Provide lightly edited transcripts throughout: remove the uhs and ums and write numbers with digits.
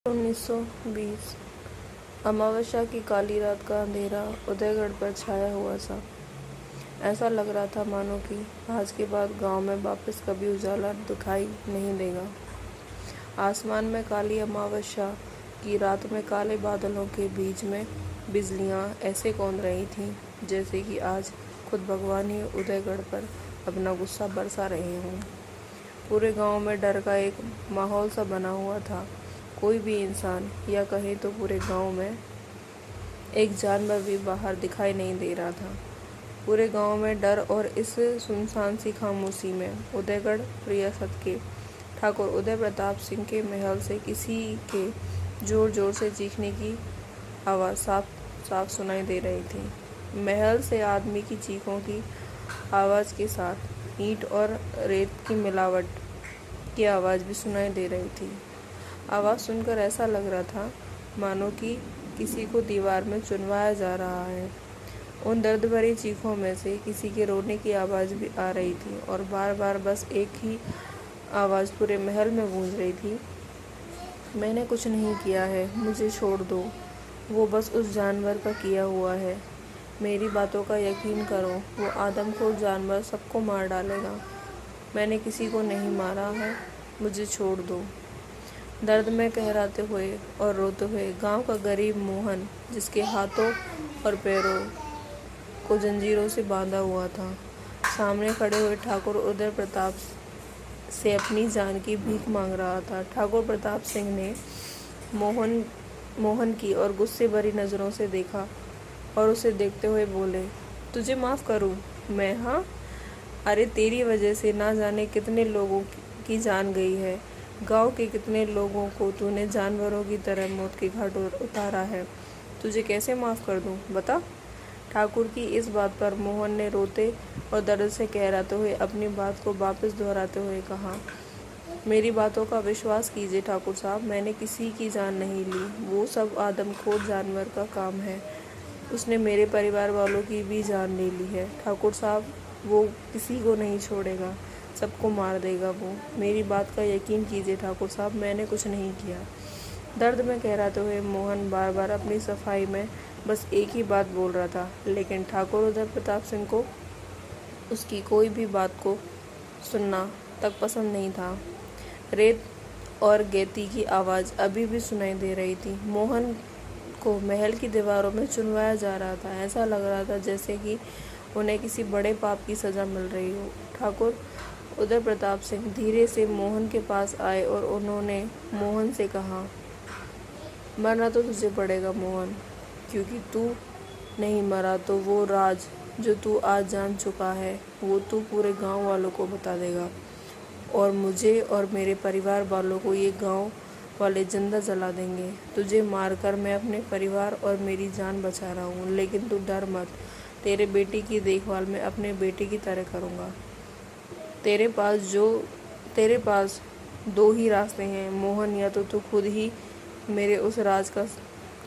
1920 अमावस्या की काली रात का अंधेरा उदयगढ़ पर छाया हुआ था। ऐसा लग रहा था मानो कि आज के बाद गांव में वापस कभी उजाला दिखाई नहीं देगा। आसमान में काली अमावस्या की रात में काले बादलों के बीच में बिजलियां ऐसे कौंध रही थीं जैसे कि आज खुद भगवान ही उदयगढ़ पर अपना गुस्सा बरसा रहे हों। पूरे गांव में डर का एक माहौल सा बना हुआ था। कोई भी इंसान या कहें तो पूरे गांव में एक जानवर भी बाहर दिखाई नहीं दे रहा था। पूरे गांव में डर और इस सुनसान सी खामोशी में उदयगढ़ रियासत के ठाकुर उदय प्रताप सिंह के महल से किसी के जोर जोर से चीखने की आवाज़ साफ साफ सुनाई दे रही थी। महल से आदमी की चीखों की आवाज़ के साथ ईंट और रेत की मिलावट की आवाज़ भी सुनाई दे रही थी। आवाज़ सुनकर ऐसा लग रहा था मानो कि किसी को दीवार में चुनवाया जा रहा है। उन दर्द भरी चीखों में से किसी के रोने की आवाज़ भी आ रही थी और बार बार बस एक ही आवाज़ पूरे महल में गूंज रही थी, मैंने कुछ नहीं किया है, मुझे छोड़ दो। वो बस उस जानवर का किया हुआ है। मेरी बातों का यकीन करो, वो आदमखोर जानवर सबको मार डालेगा। मैंने किसी को नहीं मारा है, मुझे छोड़ दो। दर्द में कहराते हुए और रोते हुए गांव का गरीब मोहन, जिसके हाथों और पैरों को जंजीरों से बांधा हुआ था, सामने खड़े हुए ठाकुर उदय प्रताप से अपनी जान की भीख मांग रहा था। ठाकुर प्रताप सिंह ने मोहन की और गुस्से भरी नज़रों से देखा और उसे देखते हुए बोले, तुझे माफ़ करूं मैं? हाँ, अरे तेरी वजह से ना जाने कितने लोगों की जान गई है। गांव के कितने लोगों को तूने जानवरों की तरह मौत के घाट उतारा है। तुझे कैसे माफ़ कर दूं, बता। ठाकुर की इस बात पर मोहन ने रोते और दर्द से कहराते हुए अपनी बात को वापस दोहराते हुए कहा, मेरी बातों का विश्वास कीजिए ठाकुर साहब, मैंने किसी की जान नहीं ली। वो सब आदमखोर जानवर का काम है। उसने मेरे परिवार वालों की भी जान ले ली है। ठाकुर साहब, वो किसी को नहीं छोड़ेगा, सबको मार देगा वो। मेरी बात का यकीन कीजिए ठाकुर साहब, मैंने कुछ नहीं किया। दर्द में कहराते हुए मोहन बार बार अपनी सफाई में बस एक ही बात बोल रहा था, लेकिन ठाकुर उदय प्रताप सिंह को उसकी कोई भी बात को सुनना तक पसंद नहीं था। रेत और गेती की आवाज़ अभी भी सुनाई दे रही थी। मोहन को महल की दीवारों में चुनवाया जा रहा था। ऐसा लग रहा था जैसे कि उन्हें किसी बड़े पाप की सज़ा मिल रही हो। ठाकुर उदय प्रताप सिंह धीरे से मोहन के पास आए और उन्होंने मोहन से कहा, मरना तो तुझे पड़ेगा मोहन, क्योंकि तू नहीं मरा तो वो राज जो तू आज जान चुका है वो तू पूरे गांव वालों को बता देगा, और मुझे और मेरे परिवार वालों को ये गांव वाले जिंदा जला देंगे। तुझे मारकर मैं अपने परिवार और मेरी जान बचा रहा हूँ, लेकिन तू डर मत, तेरे बेटे की देखभाल मैं अपने बेटे की तरह करूँगा। तेरे पास दो ही रास्ते हैं मोहन, या तो तू खुद ही मेरे उस राज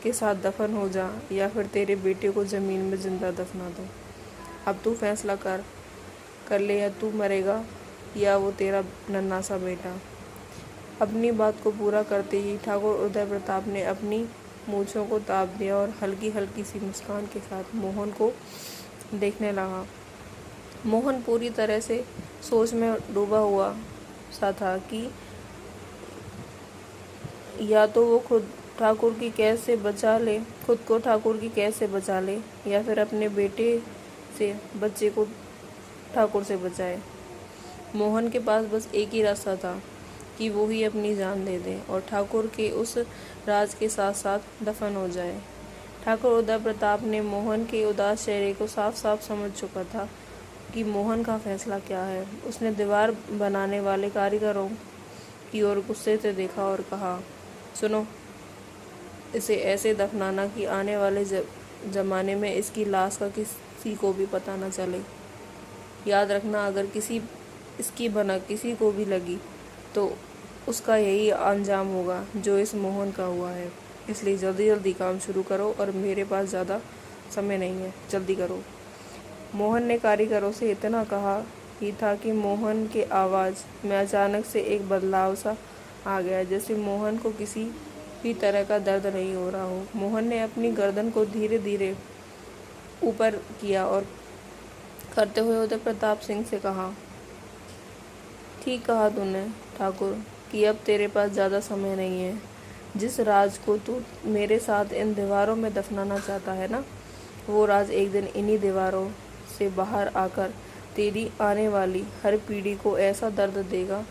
के साथ दफन हो जा, या फिर तेरे बेटे को ज़मीन में जिंदा दफना दो। अब तू फैसला कर ले, या तू मरेगा या वो तेरा नन्हा सा बेटा। अपनी बात को पूरा करते ही ठाकुर उदय प्रताप ने अपनी मूंछों को ताप दिया और हल्की हल्की सी मुस्कान के साथ मोहन को देखने लगा। मोहन पूरी तरह से सोच में डूबा हुआ सा था कि या तो वो खुद को ठाकुर की कैद से बचा ले, या फिर अपने बच्चे को ठाकुर से बचाए। मोहन के पास बस एक ही रास्ता था कि वो ही अपनी जान दे दे और ठाकुर के उस राज के साथ साथ दफन हो जाए। ठाकुर उदय प्रताप ने मोहन के उदास चेहरे को साफ साफ समझ चुका था कि मोहन का फैसला क्या है। उसने दीवार बनाने वाले कारीगरों की ओर गुस्से से देखा और कहा, सुनो, इसे ऐसे दफनाना कि आने वाले ज़माने में इसकी लाश का किसी को भी पता न चले। याद रखना, अगर इसकी भनक किसी को भी लगी तो उसका यही अंजाम होगा जो इस मोहन का हुआ है। इसलिए जल्दी जल्दी काम शुरू करो और मेरे पास ज़्यादा समय नहीं है, जल्दी करो। मोहन ने कारीगरों से इतना कहा ही था कि मोहन के आवाज़ में अचानक से एक बदलाव सा आ गया, जैसे मोहन को किसी भी तरह का दर्द नहीं हो रहा हो। मोहन ने अपनी गर्दन को धीरे धीरे ऊपर किया और करते हुए उदय प्रताप सिंह से कहा, ठीक कहा तूने ठाकुर कि अब तेरे पास ज़्यादा समय नहीं है। जिस राज को तू मेरे साथ इन दीवारों में दफनाना चाहता है ना, वो राज एक दिन इन्हीं दीवारों से बाहर आकर तेरी आने वाली हर पीढ़ी को ऐसा दर्द देगा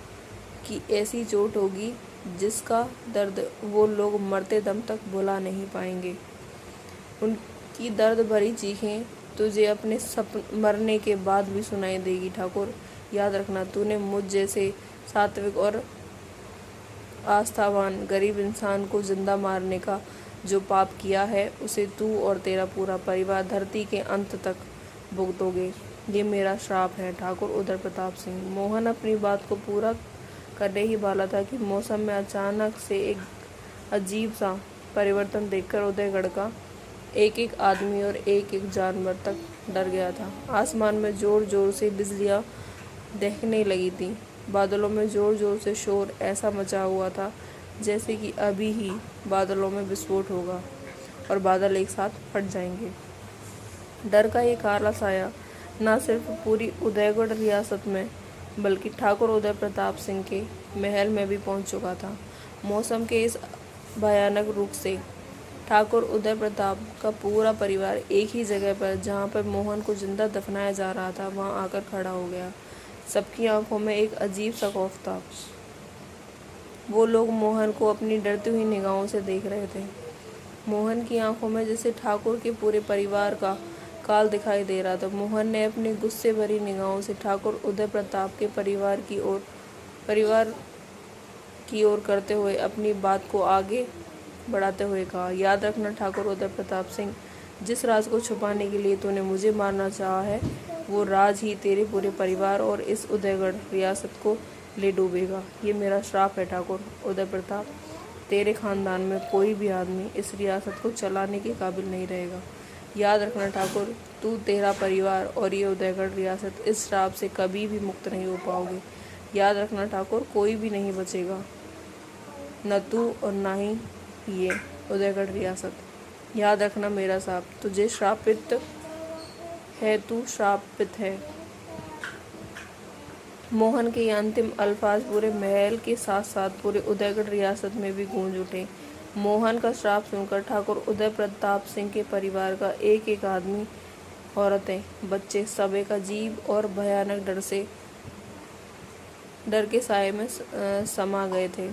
कि ऐसी चोट होगी जिसका दर्द वो लोग मरते दम तक भुला नहीं पाएंगे। उनकी दर्द भरी चीखें तुझे अपने मरने के बाद भी सुनाई देगी ठाकुर। याद रखना, तूने मुझ जैसे सात्विक और आस्थावान गरीब इंसान को जिंदा मारने का जो पाप किया है, उसे तू और तेरा पूरा परिवार धरती के अंत तक भुगतोगे। ये मेरा श्राप है ठाकुर उदय प्रताप सिंह। मोहन अपनी बात को पूरा करने ही वाला था कि मौसम में अचानक से एक अजीब सा परिवर्तन देखकर उदयगढ़ का एक एक आदमी और एक एक जानवर तक डर गया था। आसमान में जोर जोर से बिजलियां दहकने लगी थी। बादलों में जोर जोर से शोर ऐसा मचा हुआ था जैसे कि अभी ही बादलों में विस्फोट होगा और बादल एक साथ फट जाएंगे। डर का ये काला साया न सिर्फ पूरी उदयगढ़ रियासत में बल्कि ठाकुर उदय प्रताप सिंह के महल में भी पहुंच चुका था। मौसम के इस भयानक रुख से ठाकुर उदय प्रताप का पूरा परिवार एक ही जगह पर, जहां पर मोहन को जिंदा दफनाया जा रहा था, वहां आकर खड़ा हो गया। सबकी आंखों में एक अजीब सा खौफ था। वो लोग मोहन को अपनी डरती हुई निगाहों से देख रहे थे। मोहन की आंखों में जैसे ठाकुर के पूरे परिवार का काल दिखाई दे रहा था। मोहन ने अपनी गुस्से भरी निगाहों से ठाकुर उदय प्रताप के परिवार की ओर करते हुए अपनी बात को आगे बढ़ाते हुए कहा, याद रखना ठाकुर उदय प्रताप सिंह, जिस राज को छुपाने के लिए तूने मुझे मारना चाहा है, वो राज ही तेरे पूरे परिवार और इस उदयगढ़ रियासत को ले डूबेगा। ये मेरा श्राप है ठाकुर उदय प्रताप। तेरे खानदान में कोई भी आदमी इस रियासत को चलाने के काबिल नहीं रहेगा। याद रखना ठाकुर, तू, तेरा परिवार और ये उदयगढ़ रियासत इस श्राप से कभी भी मुक्त नहीं हो पाओगे। याद रखना ठाकुर, कोई भी नहीं बचेगा, न तू और न ही ये उदयगढ़ रियासत। याद रखना मेरा साहब, तुझे श्रापित है, तू श्रापित है। मोहन के ये अंतिम अल्फाज पूरे महल के साथ साथ पूरे उदयगढ़ रियासत में भी गूंज उठे। मोहन का श्राप सुनकर ठाकुर उदय प्रताप सिंह के परिवार का एक एक आदमी, औरतें, बच्चे सब एक अजीब और भयानक डर के साए में समा गए थे।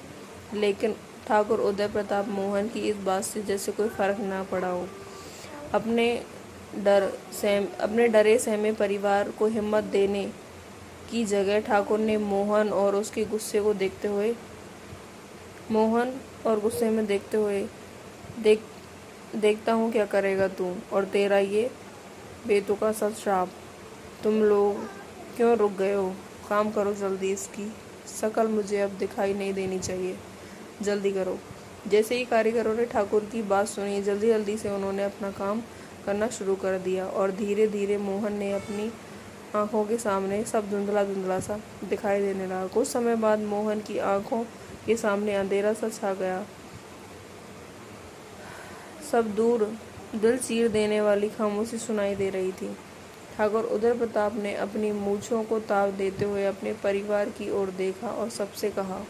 लेकिन ठाकुर उदय प्रताप मोहन की इस बात से जैसे कोई फर्क ना पड़ा हो। अपने डरे सहमे परिवार को हिम्मत देने की जगह ठाकुर ने मोहन और गुस्से में देखते हुए देखता हूँ क्या करेगा तू और तेरा ये बेतुका सा श्राप। तुम लोग क्यों रुक गए हो? काम करो जल्दी, इसकी शक्ल मुझे अब दिखाई नहीं देनी चाहिए, जल्दी करो। जैसे ही कारीगरों ने ठाकुर की बात सुनी, जल्दी जल्दी से उन्होंने अपना काम करना शुरू कर दिया और धीरे धीरे मोहन ने अपनी आंखों के सामने सब धुंधला धुंधला सा दिखाई देने लगा। कुछ समय बाद मोहन की आंखों के सामने अंधेरा सा छा गया। सब दूर दिल चीर देने वाली खामोशी सुनाई दे रही थी। ठाकुर उदय प्रताप ने अपनी मूंछों को ताव देते हुए अपने परिवार की ओर देखा और सबसे कहा,